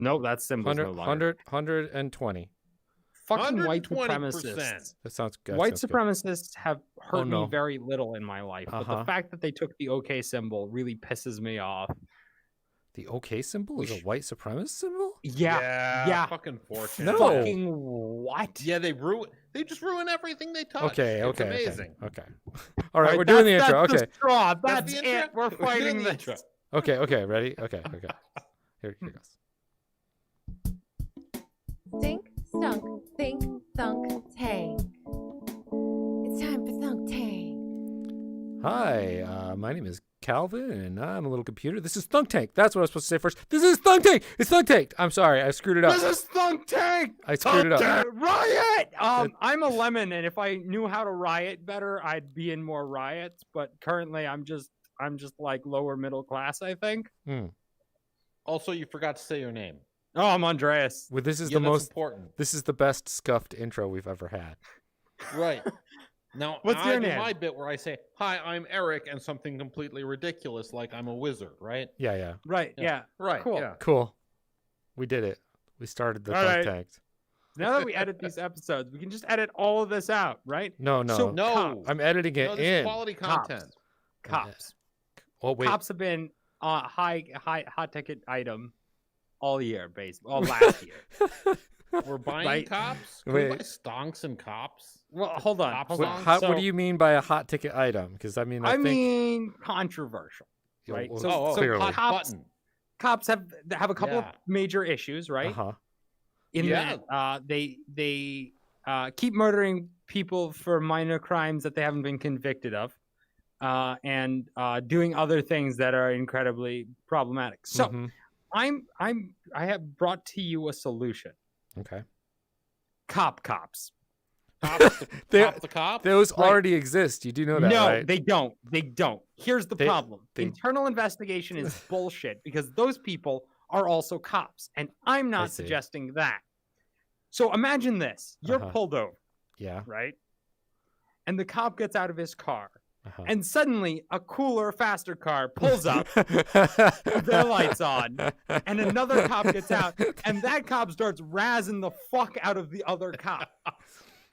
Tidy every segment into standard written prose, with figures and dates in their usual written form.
No, that symbol's no longer. 120. Fucking white 120%. supremacists. That sounds good. White supremacists have hurt no. me very little in my life, but the fact that they took the OK symbol really pisses me off. The OK symbol is a white supremacist symbol? Yeah. Fucking fortune. No. Fucking what? Yeah, they just ruin everything they touch. Okay. It's amazing. Okay. All right, we're doing the intro. That's Okay. the straw. That's That's the it. intro? We're fighting doing the this. intro. Okay. Ready? Okay. Here goes. Stink, stunk, think, thunk, tank. It's time for Thunk Tank. Hi, my name is Calvin, and I'm a little computer. This is Thunk Tanked. That's what I was supposed to say first. This is Thunk Tanked. It's Thunk Tanked. I'm sorry, I screwed it up. This is Thunk Tank. I screwed it up. Riot. I'm a lemon, and if I knew how to riot better, I'd be in more riots. But currently, I'm just like lower middle class, I think. Also, you forgot to say your name. Oh, I'm Andreas. Well, this is Yeah, the that's most important. This is the best scuffed intro we've ever had. Right. Now, What's I your do name? my bit where I say, "Hi, I'm Eric," and something completely ridiculous, like I'm a wizard, right? Yeah. Right. Yeah. Right. Cool. Yeah. Cool. We did it. We started the All Thunk right. Tanked. Now that we edit these episodes, we can just edit all of this out, right? No. So, No. cops. I'm editing it No, this is in. quality Cops. content. Cops. Oh wait. Cops have been hot ticket item all year, basically, all last year. We're buying Right. cops. Can Wait. we buy stonks and cops? Well, hold on. Cops Hold on? on. What So, do you mean by a hot ticket item? Because I mean, I think mean controversial, right? well, So clearly. hot cops, button. cops have a couple of Yeah. major issues, right? Uh-huh. In Yeah. that they keep murdering people for minor crimes that they haven't been convicted of, and doing other things that are incredibly problematic. So Mhm. I have brought to you a solution. Okay. Cops. The cop. Those Right. already exist. You do know that, No, right? they don't. They don't. Here's the They- problem. they- Internal investigation is bullshit because those people are also cops, and I'm I not see. suggesting that. So imagine this. You're Uh-huh. pulled over, Yeah. right? And the cop gets out of his car, Uh-huh. and suddenly a cooler, faster car pulls up with their lights on, and another cop gets out, and that cop starts razzing the fuck out of the other cop.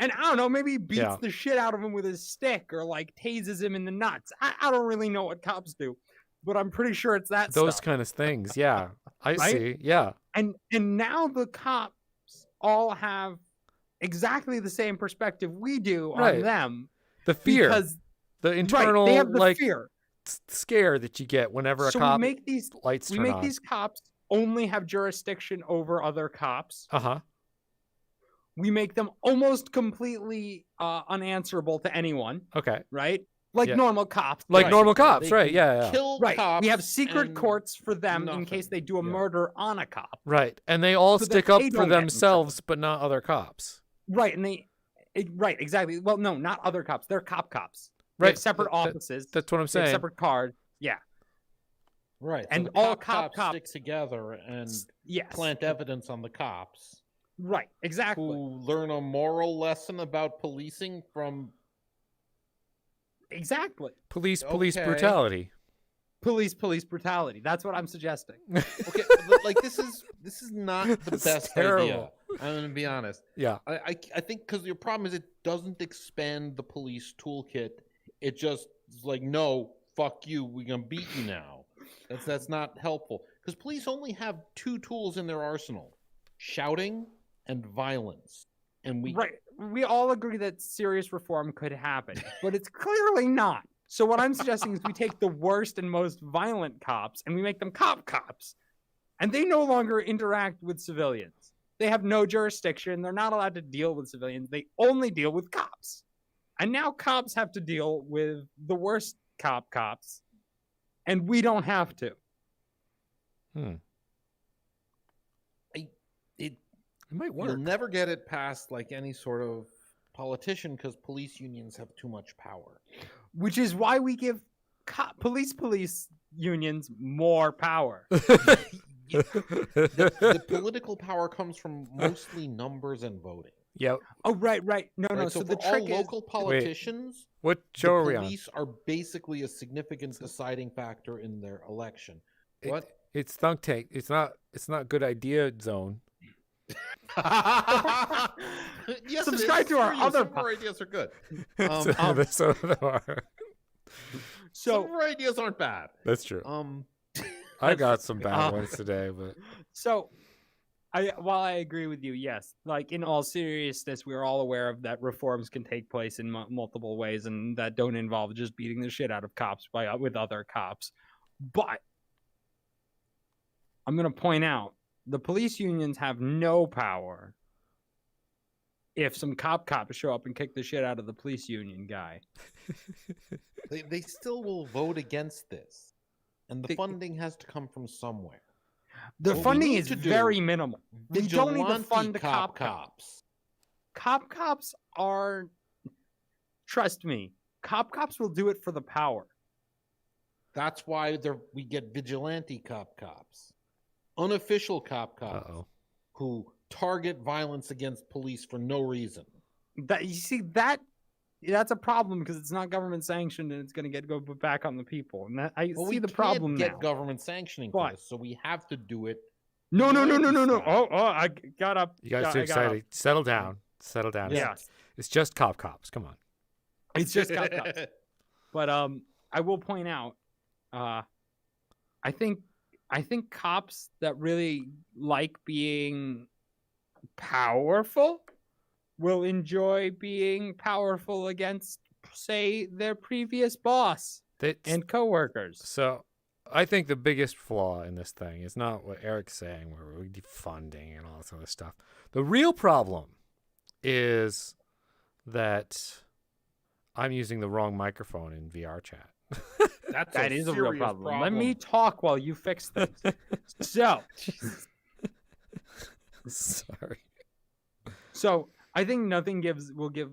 And I don't know, maybe he beats Yeah. the shit out of him with his stick or like tases him in the nuts. I don't really know what cops do, but I'm pretty sure it's that Those stuff. kind of things. Yeah. I Right? see. Yeah. And now the cops all have exactly the same perspective we do Right. on them The fear. because The right, internal they have the like fear. scare that you get whenever a So cop we make these lights turn on. cops only have jurisdiction over other cops. Uh-huh. We make them almost completely unanswerable to anyone, Okay. right? Like Yeah. normal cops. Like Right. normal cops, They right? can Yeah. Kill Right. cops. We have secret and courts for them in case nothing. they do a Yeah. murder on a cop. Right. And they all So that stick up they for don't get in themselves, but not other cops. Right. And right, exactly. Well, no, not other cops. They're cops. They have Right. separate That- offices. That's what I'm They have saying. separate cards. Yeah. Right. So And the all cops cops- stick together and Yes. plant evidence on the cops, Right. Exactly. who learn a moral lesson about policing from. Exactly. Police Okay. brutality. Police brutality. That's what I'm suggesting. Okay, but, like this is not the It's best terrible. idea. I'm gonna be honest. Yeah. I think because your problem is it doesn't expand the police toolkit. It just is like, no, fuck you. We're gonna beat you now. That's not helpful because police only have two tools in their arsenal: shouting and violence. And we Right. We all agree that serious reform could happen, but it's clearly not. So what I'm suggesting is we take the worst and most violent cops and we make them cops. And they no longer interact with civilians. They have no jurisdiction. They're not allowed to deal with civilians. They only deal with cops. And now cops have to deal with the worst cops. And we don't have to. It might you'll work. never get it past like any sort of politician because police unions have too much power. Which is why we give police unions more power. The political power comes from mostly numbers and voting. Yep. Oh, right. No. Right? So So the for all trick is local politicians, What show are we on? police are basically a significant deciding factor in their election. It- What? It's Thunk Tank. It's not good idea zone. Yes, Subscribe to our other Some of our ideas are good. So there are. Some of So our ideas aren't bad. That's true. Um, I got some bad Uh, ones today, but so while I agree with you, yes, like in all seriousness, we're all aware of that reforms can take place in multiple ways and that don't involve just beating the shit out of cops with other cops. But I'm going to point out the police unions have no power if some cops show up and kick the shit out of the police union guy. they still will vote against this, and the They- funding has to come from somewhere. The What we funding need is to do- very minimal. They don't need to Vigilante fund the cops. cops. Cops are, trust me, cops will do it for the power. That's why we get vigilante cops, unofficial cops uh-oh. who target violence against police for no reason. That you see that's a problem because it's not government sanctioned and it's going to go back on the people. And that, I Well, see we the can't problem get now. government sanctioning for What? this, so we have to do it. No. vigilante style. Oh, I got up. You guys I too got up. excited. Settle down. Settle down. Yes, It's just cops. Come on. it's just cops. But I will point out, I think cops that really like being powerful will enjoy being powerful against, say, their previous boss and coworkers. So I think the biggest flaw in this thing is not what Eric's saying, where we're defunding and all this other stuff. The real problem is that I'm using the wrong microphone in VR chat. That is a real serious problem. Let me talk while you fix things. So, Sorry. so I think nothing will give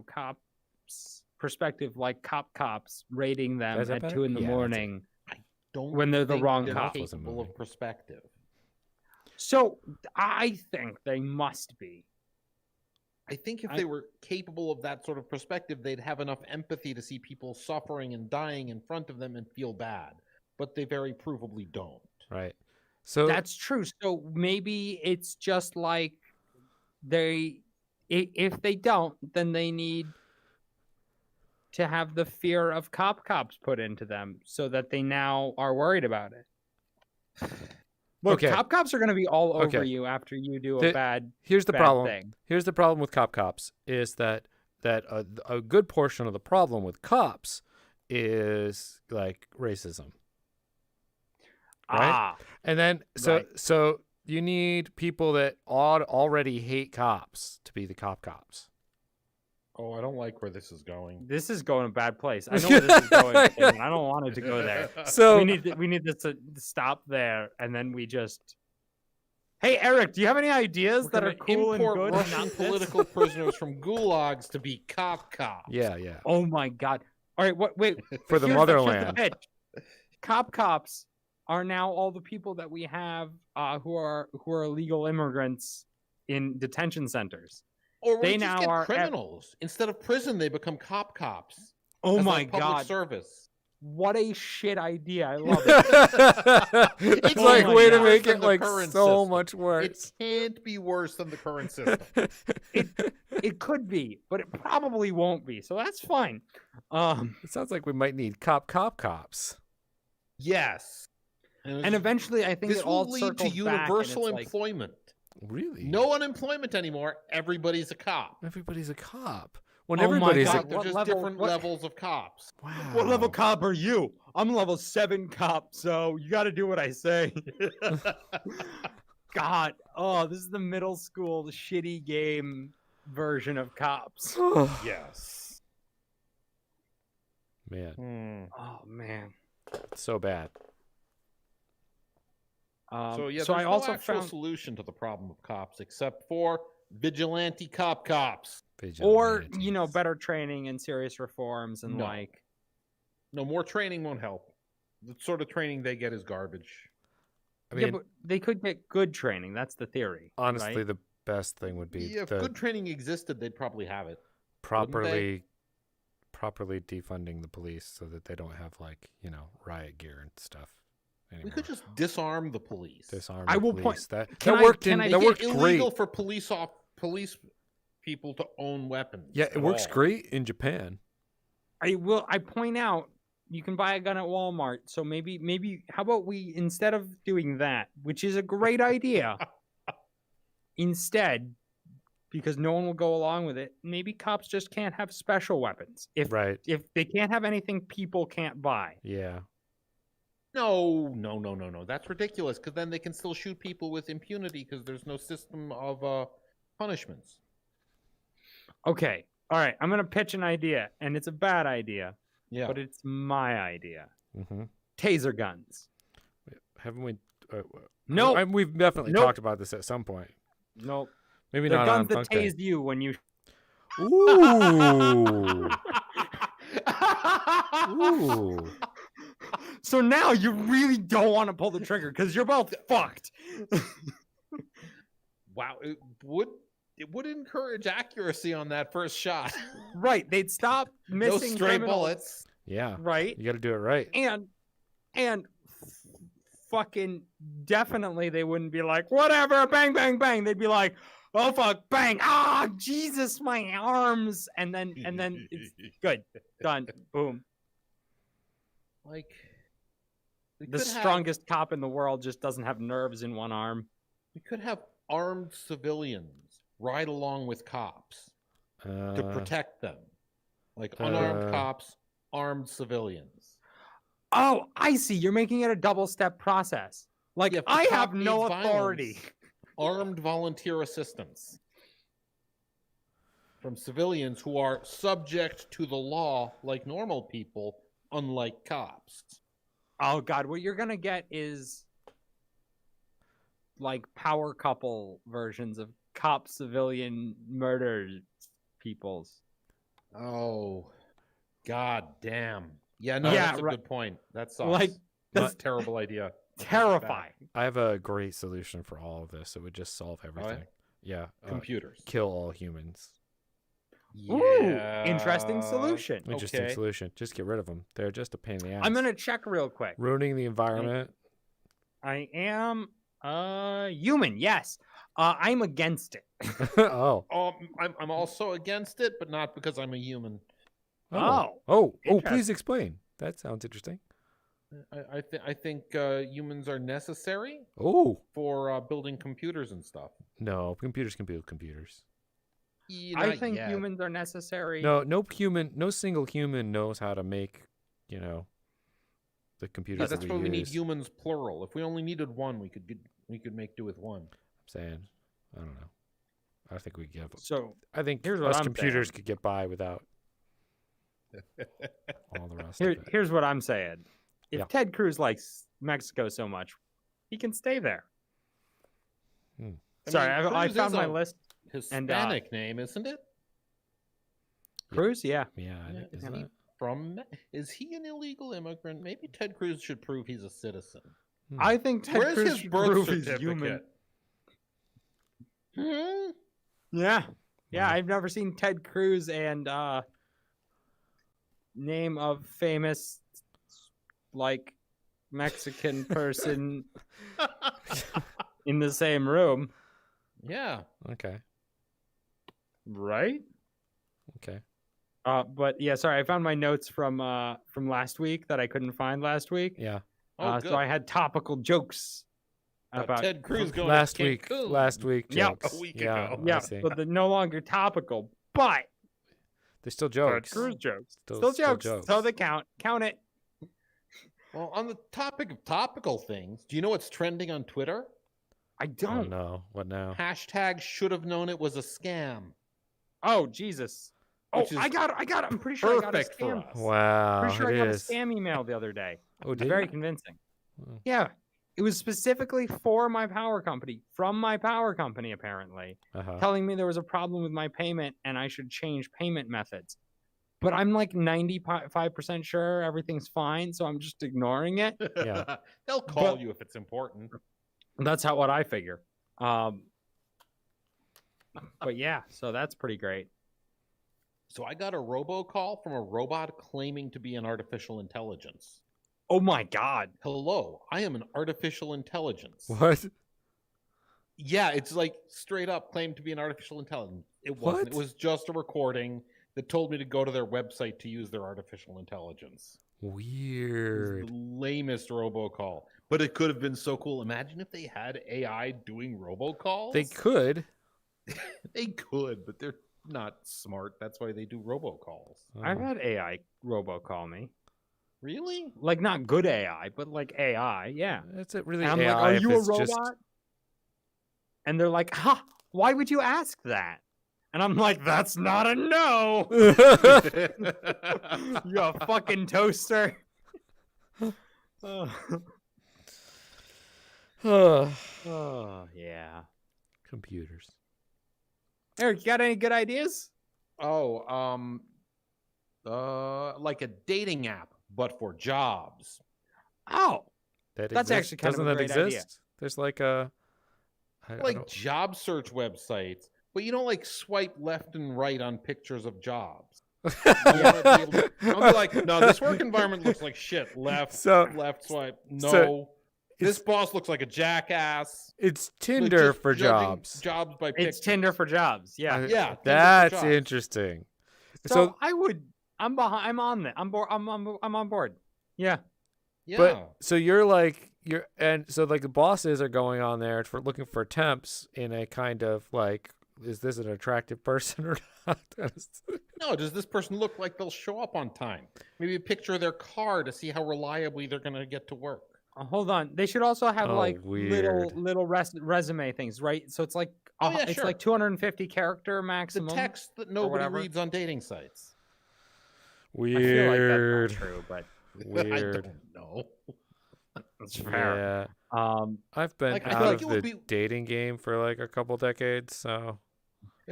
cops perspective like cops rating them Is that at better? 2 a.m. Yeah, that's it. morning. Don't when they're the think wrong they're cop. Wasn't capable moving. of perspective. So I think they must be. I think if they were capable of that sort of perspective, they'd have enough empathy to see people suffering and dying in front of them and feel bad. But they very provably don't. Right. So That's true. So maybe it's just like if they don't, then they need to have the fear of cops put into them so that they now are worried about it. Look, Okay. cops are going to be all over Okay. you after you do The- a bad here's the bad problem. thing. Here's the problem with cops is that a good portion of the problem with cops is like racism. Right? Ah, And then Right. so you need people that already hate cops to be the cops. Oh, I don't like where this is going. this is going a bad place. I know where this is going, and I don't want it to go there. So we need this to stop there, and then we just. Hey, Eric, do you have any ideas We're that are gonna cool and import good? and Russian not this? political prisoners from gulags to be cops. yeah. Oh my God! All right, wait. For the here's motherland. pitch. Cops are now all the people that we have who are illegal immigrants in detention centers. Or we They just now get are criminals. Instead of prison, they become cops. Oh as my like public God! service. What a shit idea! I love it. It's Oh like my way to God. make Worse it than the like current so system. much worse. It can't be worse than the current system. It could be, but it probably won't be. So that's fine. It sounds like we might need cops. Yes. And eventually, I think this it all will lead to circles back, and universal it's like, employment. Really? No unemployment anymore. Everybody's a cop. Everybody's a cop. When Oh my everybody's God, a, Like, they're what just level- different what- levels of cops. wow. What level cop are you? I'm level 7 cop, so you got to do what I say. God, oh, this is the middle school shitty game version of cops. Yes. Man, Oh man. so bad. So yeah, so there's I no also actual found, solution to the problem of cops except for vigilante cops. or Vigilantes. better training and serious reforms and No. like. No, more training won't help. The sort of training they get is garbage. I mean, Yeah, but they could get good training. That's the theory. honestly, right? the best thing would be Yeah, if the good training existed, they'd probably have it. properly defunding the police so that they don't have like riot gear and stuff anymore. We could just disarm the police. Disarm I the will police. point- That can I- worked. can I- That Make worked it great. illegal for police people to own weapons. Yeah, at it works all. great in Japan. I point out you can buy a gun at Walmart. So maybe how about we, instead of doing that, which is a great idea, instead, because no one will go along with it, maybe cops just can't have special weapons. If they can't have anything people can't buy. Yeah. No. That's ridiculous. Because then they can still shoot people with impunity because there's no system of punishments. Okay. All right. I'm gonna pitch an idea, and it's a bad idea, Yeah. but it's my idea. Mm-hmm. Taser guns. Haven't we? Nope. We've definitely Nope. talked about this at some point. Nope. Maybe The not guns on that Thunk Tank. tase you when you. Ooh. Ooh. So now you really don't want to pull the trigger because you're both fucked. Wow. It would encourage accuracy on that first shot. Right. They'd stop No missing stray criminals, bullets. Yeah. right? You got to do it right. And fucking definitely they wouldn't be like, whatever, bang, bang, bang. They'd be like, oh fuck, bang, ah, Jesus, my arms. And then it's good. Done. Boom. Like we The could have- strongest cop in the world just doesn't have nerves in one arm. We could have armed civilians ride along with cops to protect them. Like unarmed cops, armed civilians. Oh, I see. You're making it a double step process. Like, Yeah, if the I cop have no needs authority. violence, armed volunteer assistance from civilians who are subject to the law like normal people, unlike cops. Oh, God. What you're going to get is like power couple versions of cop civilian murder peoples. Oh, god damn. Yeah, no, Yeah, that's a right. good point. That sucks. Like, That's a terrible idea. terrifying. I have a great solution for all of this. It would just solve everything. Yeah. Computers. Kill all humans. Ooh, interesting solution. Interesting Okay. solution. Just get rid of them. They're just a pain in the ass. I'm going to check real quick. ruining the environment. I am human. Yes. I'm against it. Oh. I'm also against it, but not because I'm a human. Oh, interesting. please explain. That sounds interesting. I think humans are necessary Oh, for building computers and stuff. no. Computers can build computers. I think humans are necessary. No single human knows how to make, the computers Yeah, that that's why we need use. humans plural. If we only needed one, we could make do with one. I'm saying, I don't know. I think we give. So I think here's what us I'm computers saying. could get by without all the rest Here, of it. here's what I'm saying. If Yeah. Ted Cruz likes Mexico so much, he can stay there. Sorry, I Cruz found is my a list. Hispanic name, isn't it? Cruz, yeah. Yeah, Yeah, isn't it? Is he an illegal immigrant? Maybe Ted Cruz should prove he's a citizen. I think Ted Where's Cruz his should birth prove he's certificate? human. Hmm? Yeah. Yeah, Wow. I've never seen Ted Cruz and name of famous like Mexican person in the same room. Yeah. Okay. Right? Okay. But yeah, sorry, I found my notes from last week that I couldn't find last week. Yeah. Oh, good. So I had topical jokes about Ted Cruz going Last to week. Cancun. Last week. Yeah, Jokes. a week yeah, ago. I yeah, see. but they're no longer topical. But They're still Ted jokes. Cruz jokes, Still still jokes. jokes. So they count. Count it. Well, on the topic of topical things, do you know what's trending on Twitter? I Oh don't. no! What now? Hashtag should have known it was a scam. Oh Jesus. Oh, Which is I got it. I'm pretty sure I got a Perfect for scam. us. Wow! Pretty sure I it got a is. spam email the other day. Oh, It's did very you? convincing. Oh. Yeah, it was specifically for my power company, from my power company apparently, Uh-huh. telling me there was a problem with my payment and I should change payment methods. But I'm like 95% sure everything's fine, so I'm just ignoring it. Yeah. They'll call But- you if it's important. That's what I figure. But yeah, so that's pretty great. So I got a robocall from a robot claiming to be an artificial intelligence. Oh my God. Hello, I am an artificial intelligence. What? Yeah, it's like straight up claimed to be an artificial intelligence. It wasn't. What? It was just a recording that told me to go to their website to use their artificial intelligence. It was Weird. the lamest robocall. But it could have been so cool. Imagine if they had AI doing robocalls. They could. They could, but they're not smart. That's why they do robocalls. I've had AI robocall me. Really? Like not good AI, but like AI. Yeah. It's a really And I'm AI like, are if you a it's robot? just- And they're like, ha, why would you ask that? And I'm like, that's not a no. You a fucking toaster. Oh, yeah. Computers. Eric, you got any good ideas? Oh, like a dating app, but for jobs. Oh, That That's actually kind of Doesn't a that great idea. exist? There's like a I Like don't- job search websites, but you don't like swipe left and right on pictures of jobs. I'll be like, no, this work environment looks like shit. Left, So- left swipe. No, so this it's- boss looks like a jackass. It's Like, Tinder just for judging jobs. Jobs by pictures. it's Tinder for jobs. Yeah. I- Yeah, Tinder for That's jobs. interesting. So I would. I'm behind. I'm on that. I'm board. I'm on board. Yeah. Yeah. But so you're like so like the bosses are going on there for looking for temps in a kind of like, is this an attractive person or not? no, does this person look like they'll show up on time? Maybe a picture of their car to see how reliably they're going to get to work. Hold on. They should also have Oh, like weird. little resume things, right? So it's like Oh, yeah, it's sure. like 250 character The maximum. text that nobody whatever. reads on dating sites. I feel like Weird. that's not true, but I Weird. don't know. that's fair. Yeah. Um. I've been Like, I feel out like of it the would be- dating game for like a couple decades, so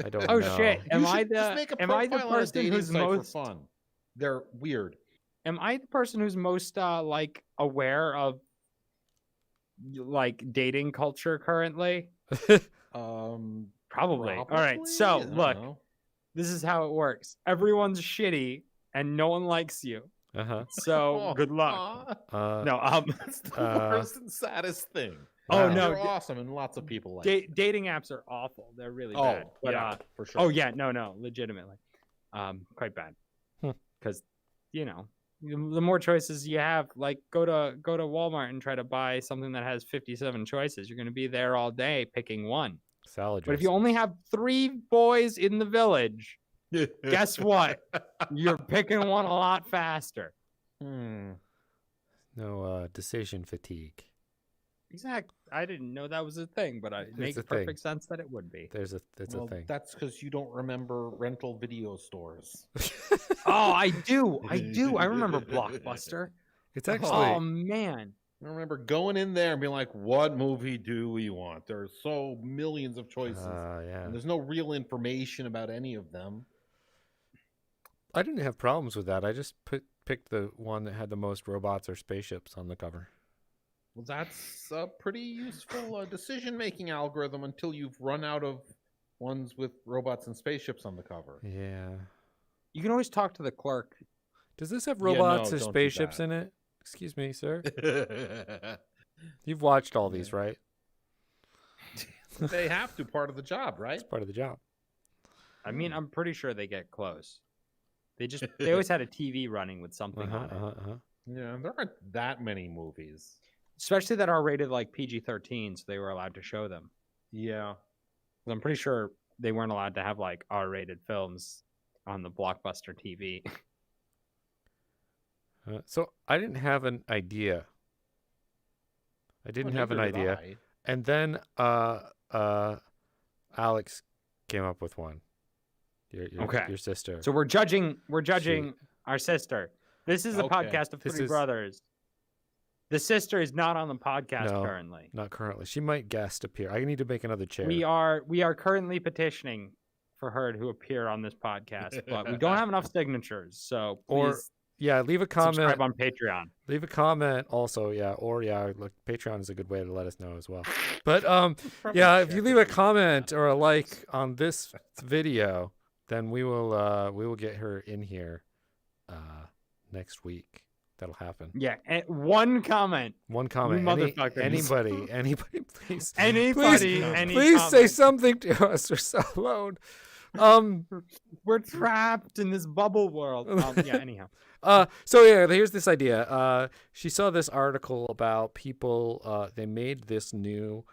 I don't Oh know. shit! You Am I should just the make a am I the profile on a person dating who's site most for fun? They're weird. am I the person who's most like aware of like dating culture currently? Probably. All right. So I don't look, know. this is how it works. Everyone's shitty, and no one likes you. Uh-huh. So good luck. Aw, No. that's the worst and saddest thing. Oh, Wow. no, You're awesome, and lots of people like. Dating apps are awful. They're really oh, bad. But yeah, for sure. oh yeah, no, legitimately, quite bad. Hmm. Because the more choices you have, like go to Walmart and try to buy something that has 57 choices. You're gonna be there all day picking one. Salad But if you only have 3 boys in the village, guess what? You're picking one a lot faster. No decision fatigue. Exactly. I didn't know that was a thing, but it makes a thing. perfect sense that it would be. That's Well, a thing. that's because you don't remember rental video stores. Oh, I do. I remember Blockbuster. It's actually Oh man. I remember going in there and being like, "What movie do we want?" There's so millions of choices, yeah. and there's no real information about any of them. I didn't have problems with that. I just picked the one that had the most robots or spaceships on the cover. Well, that's a pretty useful decision-making algorithm until you've run out of ones with robots and spaceships on the cover. Yeah. You can always talk to the clerk. Does this have Yeah, no, robots or don't do spaceships that. in it? Excuse me, sir. You've watched all these, right? They have to, part of the job, right? It's part of the job. I mean, I'm pretty sure they get close. They always had a TV running with something on it. Yeah, there aren't that many movies. Especially that are rated like PG-13, so they were allowed to show them. Yeah. 'Cause I'm pretty sure they weren't allowed to have like R-rated films on the Blockbuster TV. So I didn't have an idea. I didn't have an idea. And then Alex came up with one. Your sister. So we're judging our sister. This is a Okay. podcast of This three is- brothers. The sister is not on the podcast No. currently. Not currently. She might guest appear. I need to make another chair. We are currently petitioning for her to appear on this podcast, but we don't have enough signatures. So Or please Yeah, leave a subscribe comment. on Patreon. Leave a comment also, yeah. Or look, Patreon is a good way to let us know as well. But yeah, if you leave a comment or a like on this video, then we will get her in here next week that'll happen. Yeah, one comment. One comment. motherfuckers. Anybody, please. Anybody, comment. any Please say comment. something to us. We're so alone. We're trapped in this bubble world. Yeah, anyhow. So yeah, here's this idea. She saw this article about people. They made this new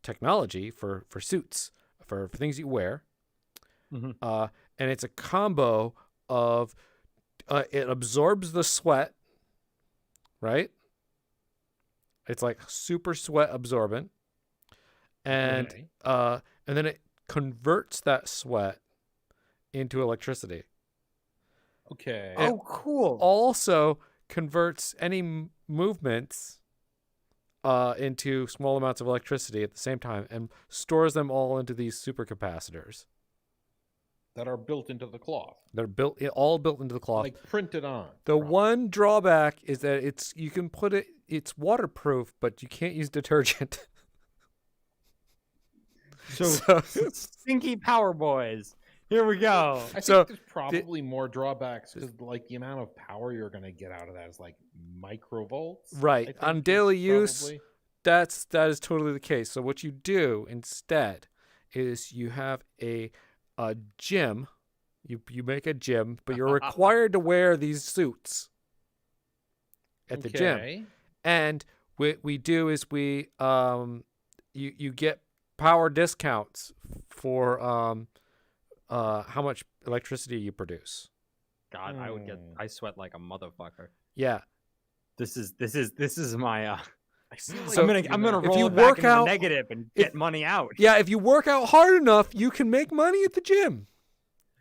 technology for suits for things you wear. Mhm. And it's a combo of it absorbs the sweat, right? It's like super sweat absorbent, and Okay. and then it converts that sweat into electricity. Okay. Oh, cool. Also converts any movements into small amounts of electricity at the same time and stores them all into these supercapacitors. That are built into the cloth, They're all built into the cloth. like printed on. The probably. one drawback is that it's waterproof, but you can't use detergent. So, So- stinky power boys. Here we go. I think So, there's probably more drawbacks because, like, the amount of power you're going to get out of that is like microvolts. Right. I think On is daily use, probably- that is totally the case. So what you do instead is you have a gym. You make a gym, but you're required to wear these suits at the gym. Okay. And what we do is we you get power discounts for how much electricity you produce. God, I sweat like a motherfucker. Yeah. This is my I feel So- I'm like, gonna if roll you it back work into out- the negative and if- get money out. Yeah, if you work out hard enough, you can make money at the gym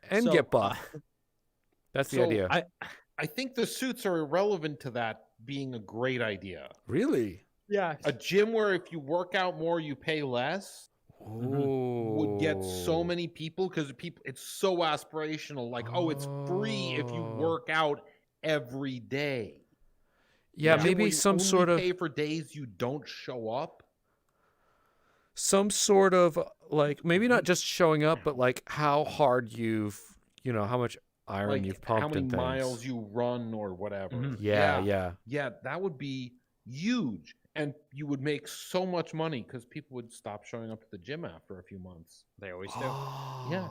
and So, get buff. That's the so idea. I think the suits are irrelevant to that being a great idea. Really? Yeah. A gym where if you work out more, you pay less would get so many people because it's so aspirational. Like, oh, it's free if you work out every day. Yeah, A gym where maybe you some only sort of pay for days you don't show up. like maybe not just showing up, but like how hard how much iron Like you've pumped how many and things. miles you run or whatever. Mhm. Yeah. Yeah, that would be huge. And you would make so much money because people would stop showing up to the gym after a few months. They always do. Yeah.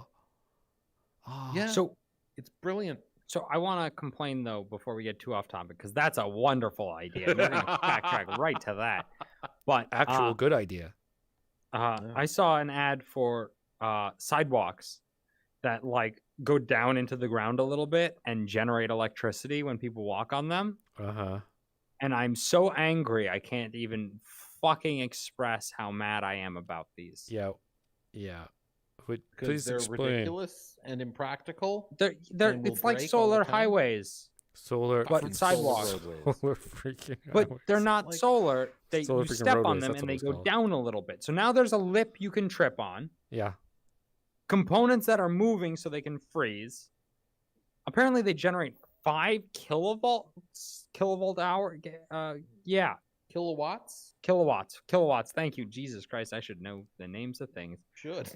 Oh. Yeah. So It's brilliant. So I want to complain though before we get too off topic because that's a wonderful idea. We're going to backtrack right to that. But Actual good idea. I saw an ad for sidewalks that like go down into the ground a little bit and generate electricity when people walk on them. Uh-huh. And I'm so angry I can't even fucking express how mad I am about these. Yeah. Yeah. Because Please they're explain. ridiculous and impractical. They're And will it's like break all the solar time? highways, Solar but Fucking sidewalks. solar roadways. Solar freaking but they're highways. not Like- solar. They Solar you freaking step on roadways, them that's and what they it's go called. down a little bit. So now there's a lip you can trip on. Yeah. Components that are moving so they can freeze. Apparently they generate 5 kilovolt hour. Yeah, Kilowatts? kilowatts. Thank you, Jesus Christ. I should know the names of things. Should.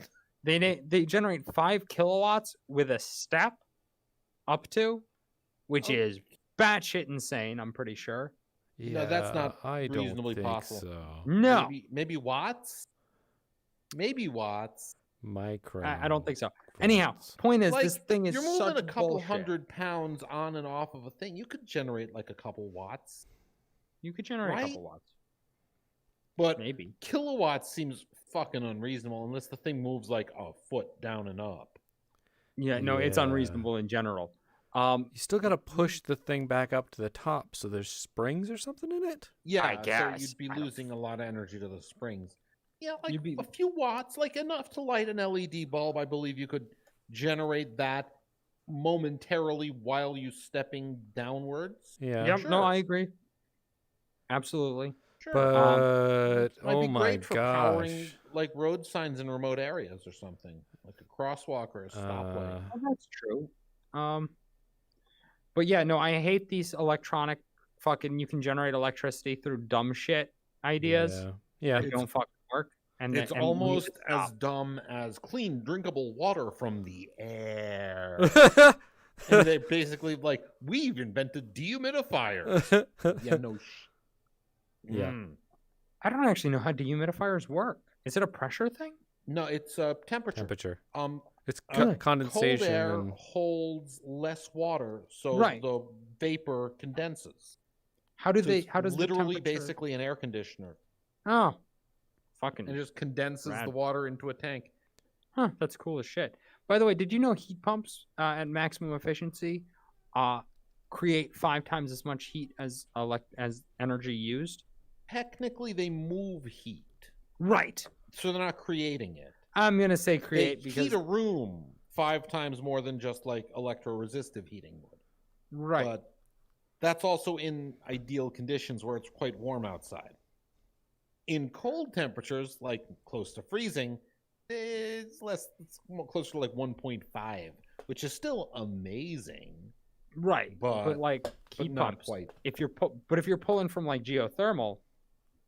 They generate 5 kilowatts with a step up to, which Oh. is batshit insane. I'm pretty sure. No, that's not I don't reasonably think possible. So. No, Maybe watts? Maybe watts. Micro. I don't think so. Anyhow, point is Like, this thing is You're moving such a couple bullshit. 100 pounds on and off of a thing. You could generate like a couple watts. You could generate a Right? couple watts, But maybe. kilowatts seems fucking unreasonable unless the thing moves like a foot down and up. Yeah, no, it's Yeah. unreasonable in general. You still got to push the thing back up to the top, so there's springs or something in it. Yeah, I guess. So you'd be I don't- losing a lot of energy to the springs. Yeah, like You'd be- a few watts, like enough to light an LED bulb. I believe you could generate that momentarily while you stepping downwards. Yeah. Yep, Sure. no, I agree. Absolutely. Sure. But Might oh be my great for powering gosh. like road signs in remote areas or something, like a crosswalk or a stoplight. Oh, that's true. But yeah, no, I hate these electronic fucking. You can generate electricity through dumb shit ideas Yeah. that don't fucking work. And It's and we need almost to as stop. dumb as clean drinkable water from the air. And they're basically like, we've invented dehumidifiers. Yeah, no. Yeah. I don't actually know how dehumidifiers work. Is it a pressure thing? No, it's temperature. Temperature. It's Cold condensation. air And... holds less water, so Right. the vapor condenses. How do So they? it's How does literally the temperature... basically an air conditioner, Oh, fucking. and it just condenses Rad. the water into a tank. Huh, that's cool as shit. By the way, did you know heat pumps at maximum efficiency create 5 times as much heat as energy used? Technically, they move heat, Right. so they're not creating it. I'm gonna say create They because heat a room 5 times more than just like electroresistive heating would. right. But that's also in ideal conditions where it's quite warm outside. In cold temperatures, like close to freezing, it's less. It's more closer to like 1.5, which is still amazing. Right. But like heat not pumps, quite. if you're pulling from like geothermal,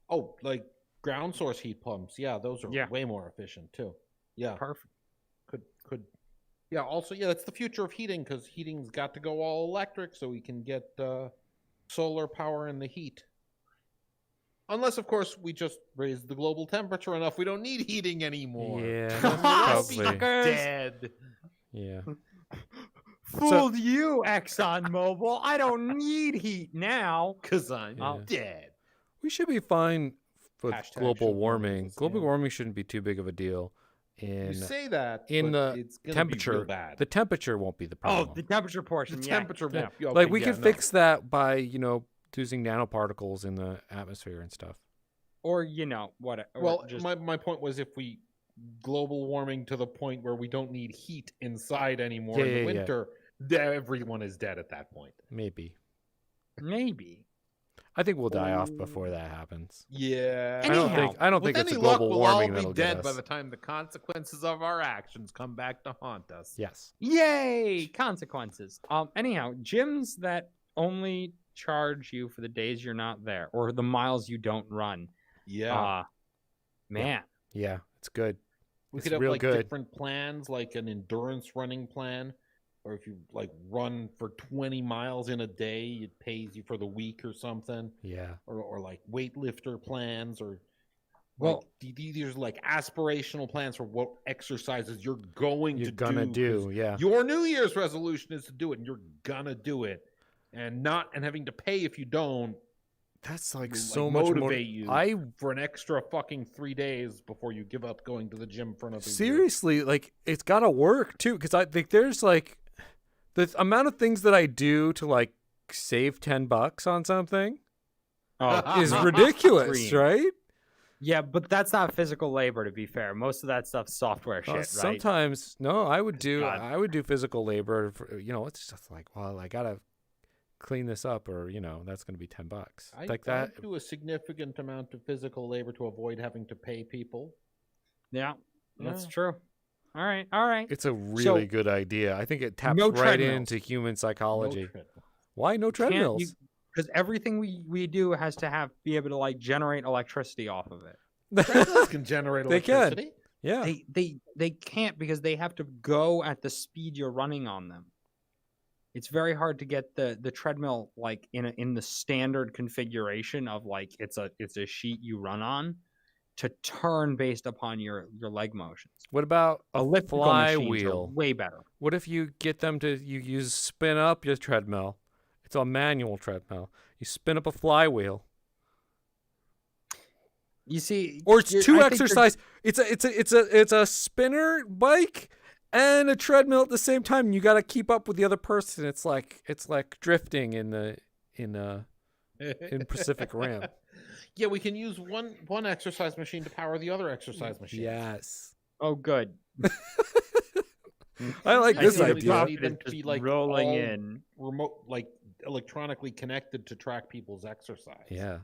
Oh, like ground source heat pumps. Yeah, those are Yeah. way more efficient too. Yeah, perfect. could. Yeah. Also, yeah, that's the future of heating because heating's got to go all electric so we can get solar power in the heat. Unless, of course, we just raise the global temperature enough, we don't need heating anymore. Yeah, Then we'll all be probably. dead. Yeah. Fooled you, ExxonMobil. I don't need heat now. Because I'm Yeah. dead. We should be fine with Hashtag global should warming. lose, Global yeah. warming shouldn't be too big of a deal. You In say that, in but the it's gonna temperature, be real bad. the temperature won't be the problem. Oh, the temperature portion. The yeah. temperature Yeah. won't be Like okay, we yeah, can no. fix that by using nanoparticles in the atmosphere and stuff. Or what? Or Well, just, my point was if we global warming to the point where we don't need heat inside anymore in the Yeah. winter, everyone is dead at that point. Maybe. maybe. I think we'll die off before that happens. Yeah. I don't Anyhow, think. I don't With think it's any a global luck, we'll warming all that'll be dead get by us. the time the consequences of our actions come back to haunt us. Yes. Yay! Consequences. Anyhow, gyms that only charge you for the days you're not there or the miles you don't run. Yeah. Man. Yeah. It's good. We it's could have real like good. different plans, like an endurance running plan, or if you like run for 20 miles in a day, it pays you for the week or something. Yeah. Or like weightlifter plans, or Well, these are like aspirational plans for what exercises you're going You're to gonna do. 'Cause Yeah. Your New Year's resolution is to do it, and you're gonna do it, and having to pay if you don't. That's like will, so like, much more. motivate you. I For an extra fucking 3 days before you give up going to the gym for another year. seriously like it's gotta work too, because I think there's like the amount of things that I do to like save $10 on something is ridiculous, Extreme. right? Yeah, but that's not physical labor. To be fair, most of that stuff's software shit, right? Sometimes no, I would do God. physical labor. For, it's just like, well, I gotta clean this up, or that's gonna be $10. Like that. I do a significant amount of physical labor to avoid having to pay people. Yeah, that's Yeah. true. All right. It's a really So- good idea. I think it taps No right treadmills. into human psychology. No treadmill. Why no treadmills? Because everything we do has to be able to like generate electricity off of it. Treadmills can generate They can. electricity. Yeah. They can't because they have to go at the speed you're running on them. It's very hard to get the treadmill like in the standard configuration of like it's a sheet you run on to turn based upon your leg motions. What about a Elliptical machines are flywheel? way better. What if you get them to use spin up your treadmill? It's a manual treadmill. You spin up a flywheel. You see, Or it's I two think exercise. It's a spinner bike and a treadmill at the same time. And you got to keep up with the other person. It's like drifting in Pacific Rim. Yeah, we can use one exercise machine to power the other exercise machine. Yes. Oh, good. I like I this think idea. we need them to be like rolling all in. remote, like electronically connected to track people's exercise. Yeah.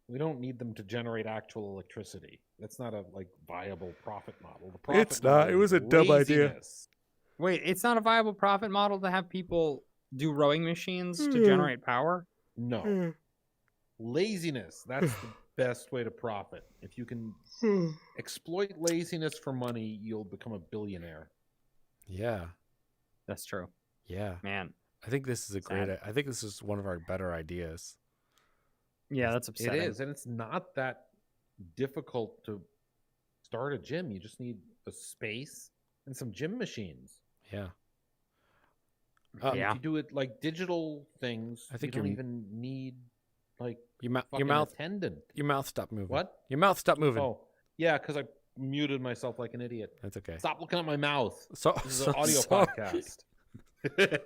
We don't need them to generate actual electricity. That's not a viable profit model. The profit It's not. model It is was a dumb idea. laziness. Wait, it's not a viable profit model to have people do rowing machines to Hmm. generate power? No. Laziness. That's the best way to profit. If you can exploit laziness for money, you'll become a billionaire. Yeah. That's true. Yeah. Man. I think this is I think this is one of our better ideas. Yeah, that's upsetting. It is, and it's not that difficult to start a gym. You just need a space and some gym machines. Yeah. If Yeah. you do it like digital things, I think you don't you're- even need like Your fucking mouth attendant. your mouth stopped moving. What? Your mouth stopped moving. Oh, yeah, because I muted myself like an idiot. That's okay. Stop looking at my mouth. So This is an audio sorry. podcast.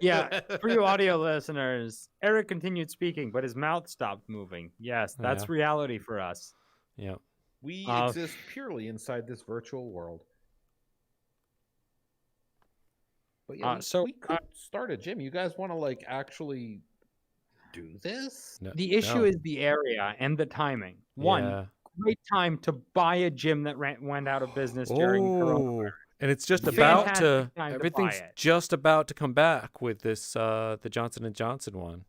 Yeah, for you audio listeners, Eric continued speaking, but his mouth stopped moving. Yes, that's Yeah. reality for us. Yeah. We Uh, exist purely inside this virtual world. But yeah, we could start a gym. You guys want to like actually do this? No, The issue no. is the area and the timing. One, Yeah. great time to buy a gym that went out of business during Corona. Oh, and it's just Fantastic about to time to buy everything's it. just about to come back with this the Johnson & Johnson one.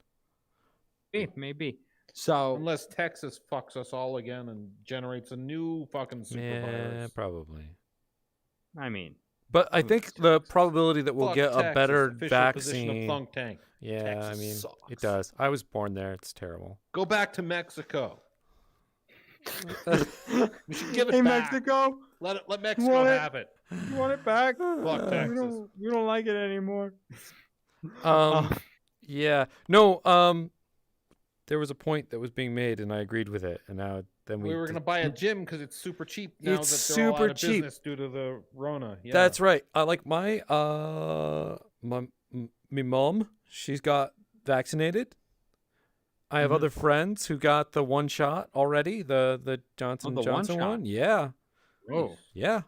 Maybe. So Unless Texas fucks us all again and generates a new fucking super Yeah, virus. probably. I mean, But I think the probability that we'll Fuck get a Texas, better official position of vaccine. Thunk Tanked. Yeah, Texas I mean, sucks. it does. I was born there. It's terrible. Go back to Mexico. We should give it hey back. Mexico, Let Mexico Want it? have it. you want it back? Fuck We Texas. don't like it anymore. Yeah. No, there was a point that was being made and I agreed with it. And now then We were going to buy a gym because it's super cheap now It's that they're all super out of cheap. business due to the Rona. Yeah. That's right. I like my mom, she's got vaccinated. I have Mhm. other friends who got the one shot already, the Johnson the Johnson one one. shot? Yeah. Oh, Yeah.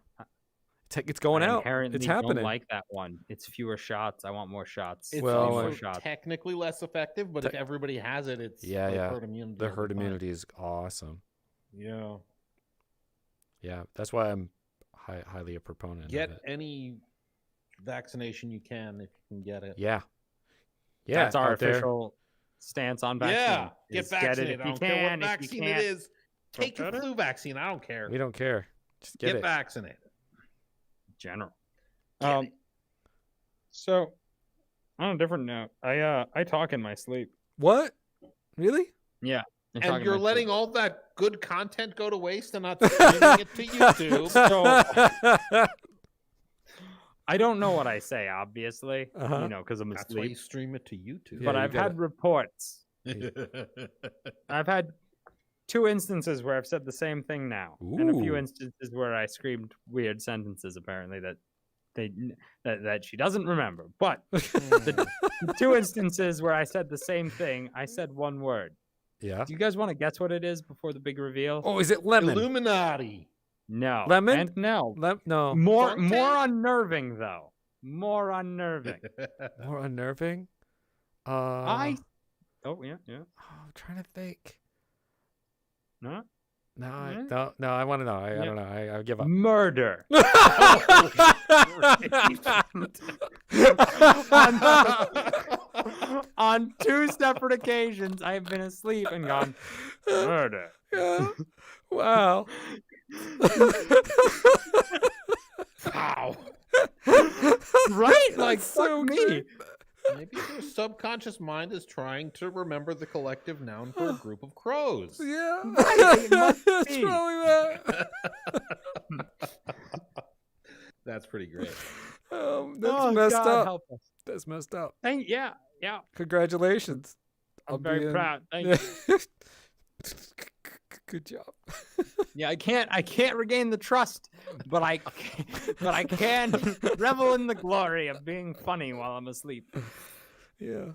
It's going I out. inherently It's happening. Don't like that one. It's fewer shots. I want more shots. It's Well, also more shots. technically less effective, but if everybody has it, it's Yeah, like yeah. herd immunity. The over herd time. immunity is awesome. Yeah. Yeah, that's why I'm highly a proponent Get of it. any vaccination you can if you can get it. Yeah. Yeah, That's our out there. official stance on vaccine. Yeah, get is vaccinated. Get it if I you don't care what can. If you vaccine it can't, is. Take your get it. flu vaccine. I don't care. We don't care. Just Get it. vaccinated. general. Get it. So on a different note, I talk in my sleep. What? Really? I talk And in you're my letting sleep. all that good content go to waste and not streaming it to YouTube. So I don't know what I say, obviously, Uh-huh. because I'm That's why you asleep. stream it to YouTube. Yeah, But you I've gotta- had reports. I've had 2 instances where I've said the same thing now, and a few Ooh. instances where I screamed weird sentences. Apparently that she doesn't remember. But the 2 instances where I said the same thing, I said one word. Yeah. Do you guys want to guess what it is before the big reveal? Oh, is it lemon? Illuminati. No. Lemon? And no. No. More Thunk Tanked? unnerving though. More unnerving. More unnerving. Oh yeah. I'm trying to think. No. No, Yeah. no, I want to know. I Yeah. don't know. I give up. Murder. On 2 separate occasions, I've been asleep and gone murder. Yeah. Wow. Wow. Right? Like That's fuck so me. great. Maybe your subconscious mind is trying to remember the collective noun for a group of crows. Yeah. Right, it must That's be. probably that. That's pretty great. That's Oh, messed God, up. help us. That's messed up. Yeah. Congratulations. I'm very being- proud. Thank you. Good job. Yeah, I can't regain the trust, but I can revel in the glory of being funny while I'm asleep. Yeah.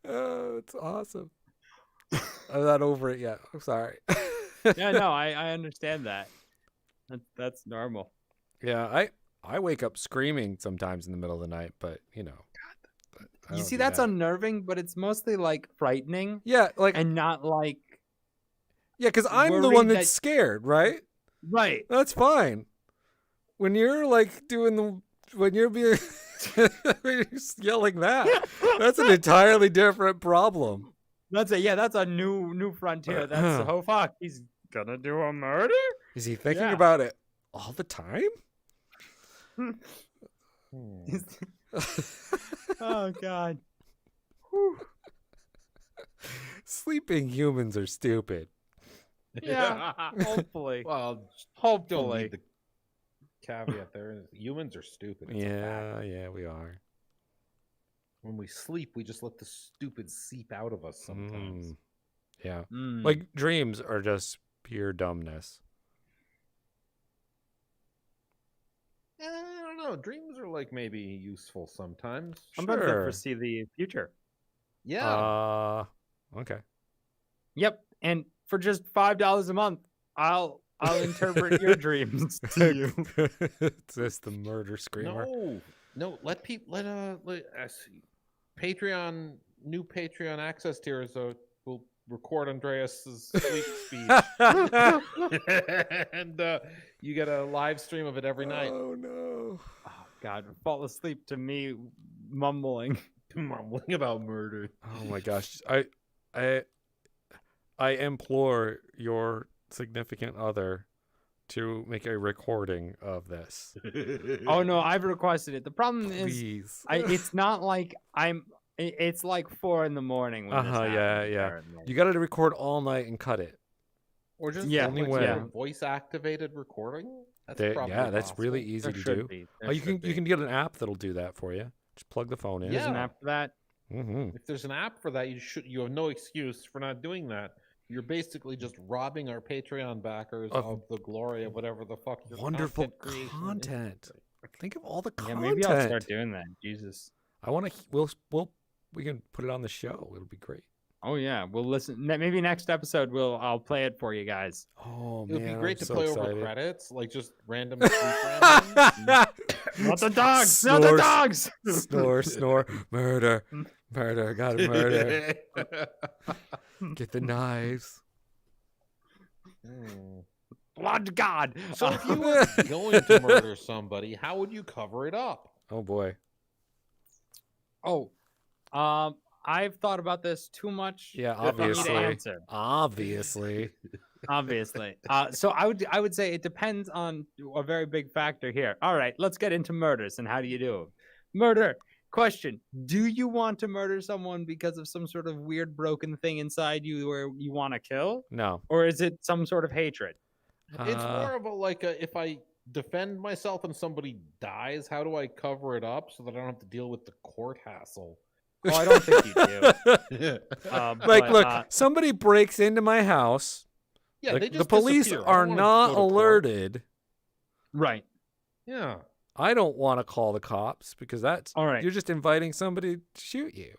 Oh, it's awesome. I'm not over it yet. I'm sorry. Yeah, no, I understand that. That's normal. Yeah, I wake up screaming sometimes in the middle of the night, but I You don't see, do that's that. unnerving, but it's mostly like frightening Yeah, like and not like because I'm the worried one that's that- scared, right? right. That's fine. When you're like when you're being when you're yelling that's an entirely different problem. That's a new frontier. That's oh fuck, he's gonna do a murder. Is he thinking Yeah. about it? all the time? Oh God. Sleeping humans are stupid. Yeah. Hopefully. Well, don't Hopefully. need the caveat there. Humans are stupid. It's a fact. Yeah, we are. When we sleep, we just let the stupid seep out of us sometimes. Yeah. Mm. Like dreams are just pure dumbness. I don't know. Dreams are like maybe useful sometimes. Sometimes they Sure. foresee the future. Yeah. Okay. Yep. And for just $5 a month, I'll interpret your dreams to you. It's just the murder screamer. No. Let Patreon, new Patreon access tiers will record Andreas's sleep speech, and you get a live stream of it every night. Oh no. Oh God, fall asleep to me mumbling. Mumbling about murder. Oh my gosh. I implore your significant other to make a recording of this. Oh no, I've requested it. The problem is, Please. it's not like it's like 4 a.m. when this happens, Yeah. apparently. You got to record all night and cut it. Or just Yeah, like only sort way. of voice activated recording. That's probably that's possible. really easy There to should do. be. Oh, There you should can get an app that'll do that for you. Just plug the phone in. There's an Yeah. app for that. Mm-hmm. If there's an app for that, you have no excuse for not doing that. You're basically just robbing our Patreon backers of the glory of whatever the fuck your Wonderful content. creation is. content. Think of all the Yeah, content. maybe I'll start doing that. Jesus. I want to. We can put it on the show. It'll be great. Oh yeah, we'll listen. Maybe next episode I'll play it for you guys. Oh It would man, be great I'm to so play excited. over credits, like just random sleep randoms. Not the dogs! Not the Snore, dogs! snore, murder, gotta murder. Get the knives. Blood God. So if you were going to murder somebody, how would you cover it up? Oh boy. I've thought about this too much. Yeah, for me to obviously. answer. Obviously. So I would say it depends on a very big factor here. All right, let's get into murders and how do you do them? Murder. Question: do you want to murder someone because of some sort of weird broken thing inside you where you want to kill, No. or is it some sort of hatred? It's more of if I defend myself and somebody dies, how do I cover it up so that I don't have to deal with the court hassle? Oh, I don't think you do. Like, look, somebody breaks into my house. Yeah, they just the police disappear. I are don't wanna not go to court. alerted. Right. Yeah. I don't want to call the cops because that's All right. you're just inviting somebody to shoot you.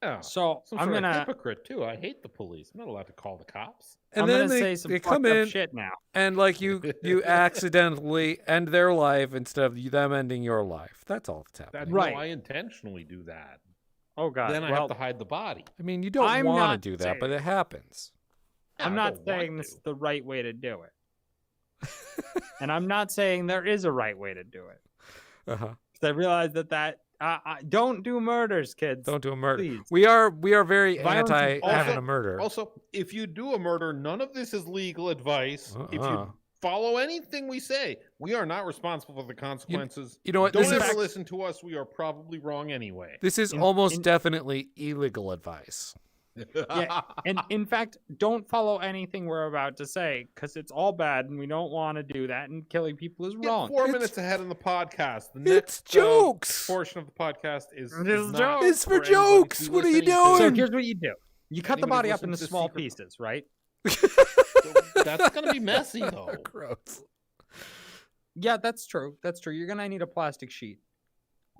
Yeah. So Some I'm sort of gonna hypocrite too. I hate the police. I'm not allowed to call the cops. And I'm then gonna they, say some they fucked come up in shit now. and like you accidentally end their life instead of them ending your life. That's all that's happening. Right. No, I intentionally do that. Oh God. Then I well, have to hide the body. I mean, you don't I'm want not to do that, but it happens. I'm I not don't saying want this is to. the right way to do it. And I'm not saying there is a right way to do it. Uh-huh. Because I realize that don't do murders, kids. Don't do a murder. Please. We are very Violence is anti bad. having a murder. Also, if you do a murder, none of this is legal advice. If Uh-uh. you follow anything we say, we are not responsible for the consequences. You know what? Don't This ever is listen to us. We are probably wrong anyway. this is in- almost in- definitely illegal advice. Yeah, and in fact, don't follow anything we're about to say because it's all bad, and we don't want to do that. And killing people is Get wrong. 4 It's- minutes ahead in the podcast. The It's next jokes. portion of the podcast is It is not jokes. It's for anybody to jokes. be What are you listening to. doing? So here's what you do: you cut the Anybody body up listen into to small Secret- pieces, right? That's going to be messy, though. Gross. Yeah, that's true. That's true. You're gonna need a plastic sheet,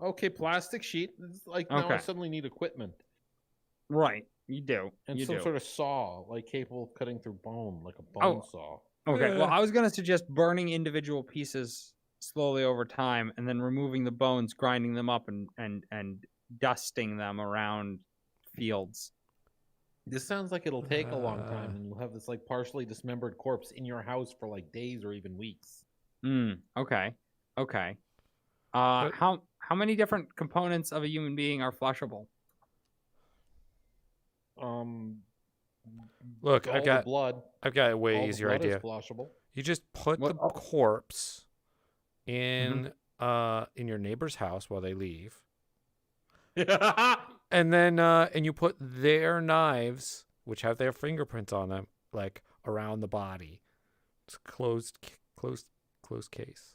Okay, plastic sheet. It's like now I Okay. suddenly need equipment right? You do. and you some do. sort of saw, like capable of cutting through bone, like a Oh. bone saw. Okay. Well, Yeah. I was gonna suggest burning individual pieces slowly over time, and then removing the bones, grinding them up, and dusting them around fields. This sounds like it'll take a long time, and you'll have this like partially dismembered corpse in your house for like days or even weeks. Okay. Okay. But- How many different components of a human being are flushable? Look, all I've the got blood. a way all the easier blood idea. is flushable. You just put the corpse in your neighbor's house while they leave. And then and you put their knives, which have their fingerprints on them, like around the body. It's closed case.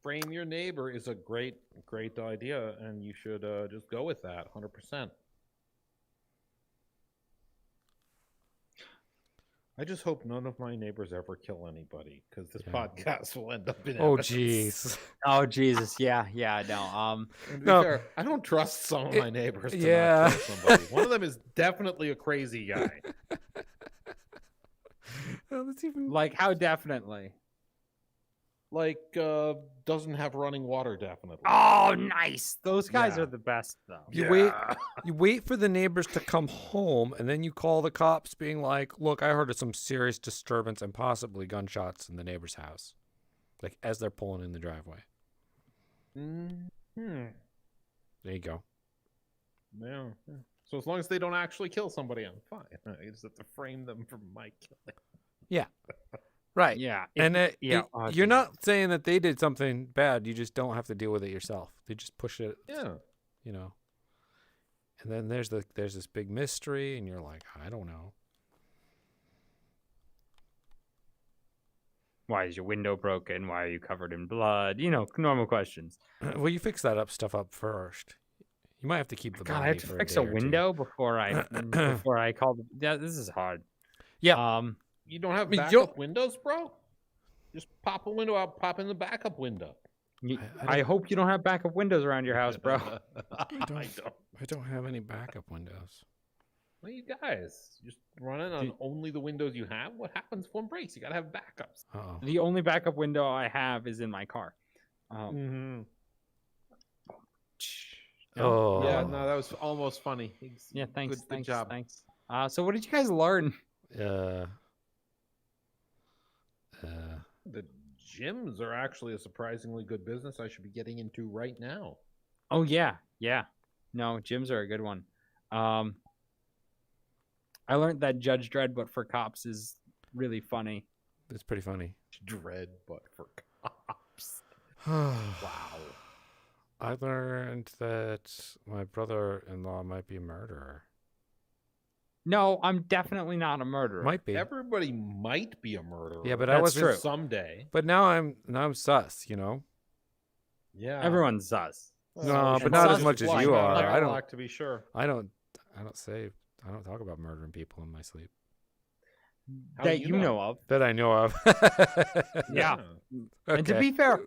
Frame your neighbor is a great idea, and you should just go with that 100%. I just hope none of my neighbors ever kill anybody, because this podcast will end up in evidence. Jeez. Oh Jesus, yeah, no. And to be No. fair, I don't trust some of my neighbors to Yeah. not kill somebody. One of them is definitely a crazy guy. Oh, that's even Like how definitely? Like, doesn't have running water, definitely. Oh, nice. Those guys Yeah. are the best, though. You wait for the neighbors to come home, and then you call the cops, being like, "Look, I heard of some serious disturbance and possibly gunshots in the neighbor's house," like as they're pulling in the driveway. Mm-hmm. There you go. Yeah. So as long as they don't actually kill somebody, I'm fine. I just have to frame them for my killing. Yeah. Right. Yeah. And oh, you're Jesus. not saying that they did something bad. You just don't have to deal with it yourself. They just push it. Yeah. You know. And then there's this big mystery, and you're like, I don't know. Why is your window broken? Why are you covered in blood? You know, normal questions. Well, you fix that stuff up first. You might have to keep the God, body I have to for fix day a or two. window before I call. Yeah, this is hard. Yeah. You don't have I mean, backup windows, bro? Just pop a window out, pop in the backup window. I hope you don't have backup windows around your house, bro. I don't. have any backup windows. Well, you guys just running on only the windows you have. What happens if one breaks? You gotta have backups. Uh-oh. The only backup window I have is in my car. Mm-hmm. Oh. Yeah, no, that was almost funny. Yeah, thanks. Good Thanks. job. Thanks. So, what did you guys learn? The gyms are actually a surprisingly good business I should be getting into right now. Oh yeah. No, gyms are a good one. I learned that Judge Dredd, but for cops, is really funny. It's pretty funny. Dread, but for cops. Wow. Wow. I learned that my brother-in-law might be a murderer. No, I'm definitely not a murderer. Might be. Everybody might be a murderer. Yeah, but I That's wasn't true. Someday. But now I'm sus, you know. Yeah. Everyone's sus. No, but but not not as as much as Like you that are. I don't. Like to be sure. I don't talk about murdering people in my sleep How That do you know of. that I know of. Yeah. And to be fair,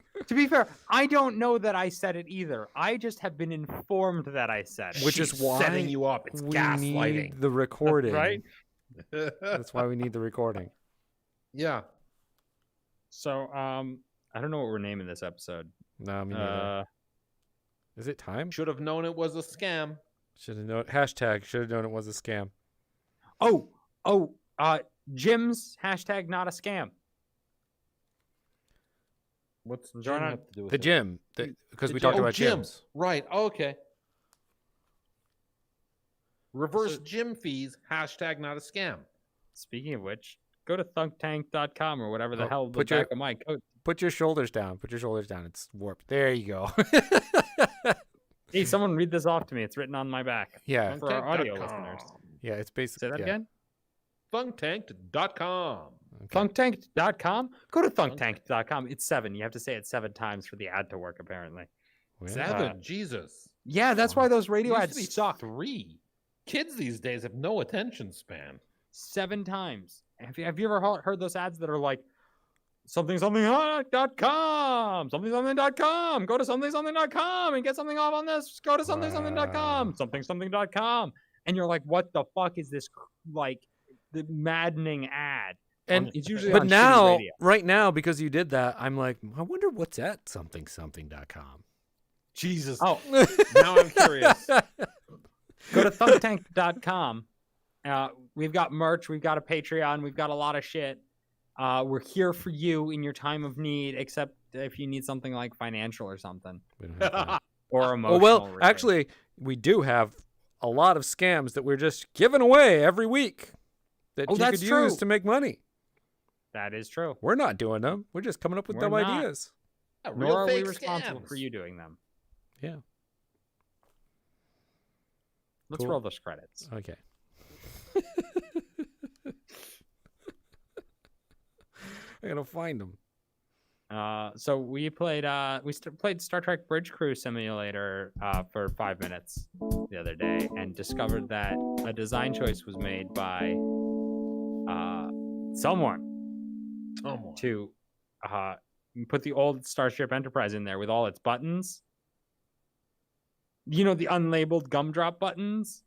I don't know that I said it either. I just have been informed that I said it. Which is She's why setting you up. It's we gaslighting. need the recording, Right? That's why we need the recording. Yeah. So, I don't know what we're naming this episode. No, I mean, is it time? Should have known it was a scam. Should have known. Hashtag should have known it was a scam. Gyms, hashtag not a scam. What's the Join gym on- have to do with The it? gym, because The we gym. talked about gyms. gyms. Right. Okay. Reverse gym fees. Hashtag not a scam. Speaking of which, go to thunktanked.com or whatever the Oh, hell the put your- back of my coat. Put your shoulders down. Put your shoulders down. It's warped. There you go. Hey, someone read this off to me. It's written on my back. Yeah, For our audio Thunktanked.com. listeners. yeah. It's basically Say that yeah. again? Thunktanked.com. Okay. Thunktanked.com? Go to thunktanked.com. It's 7. You have to say it 7 times for the ad to work, apparently. Well, Seven. Jesus. Yeah, that's why those radio Used to be ads suck. 3. Kids these days have no attention span. 7 times. Have you ever heard those ads that are like, something.com, something.com, go to something.com and get something off on this, go to something.com, something.com. And you're like, what the fuck is this, like, the maddening ad? And It's usually but on shitty now, radio. right now, because you did that, I'm like, I wonder what's at something.com. Jesus. Oh, Now I'm curious. go to thunktanked.com. We've got merch, we've got a Patreon, we've got a lot of shit. We're here for you in your time of need, except if you need something like financial or something, We don't have that. or Oh emotional. well, relief. actually, we do have a lot of scams that we're just giving away every week. that Oh, you that's could true. use to make money. That is true. We're not doing them. We're just coming up with We're dumb not. ideas. Yeah, Nor real are we fake responsible scams. for you doing them. Yeah. Let's Cool. roll those credits. Okay. I gotta find them. So we played played Star Trek Bridge Crew Simulator for 5 minutes the other day and discovered that a design choice was made by someone to put the old Starship Enterprise in there with all its buttons. You know, the unlabeled gumdrop buttons?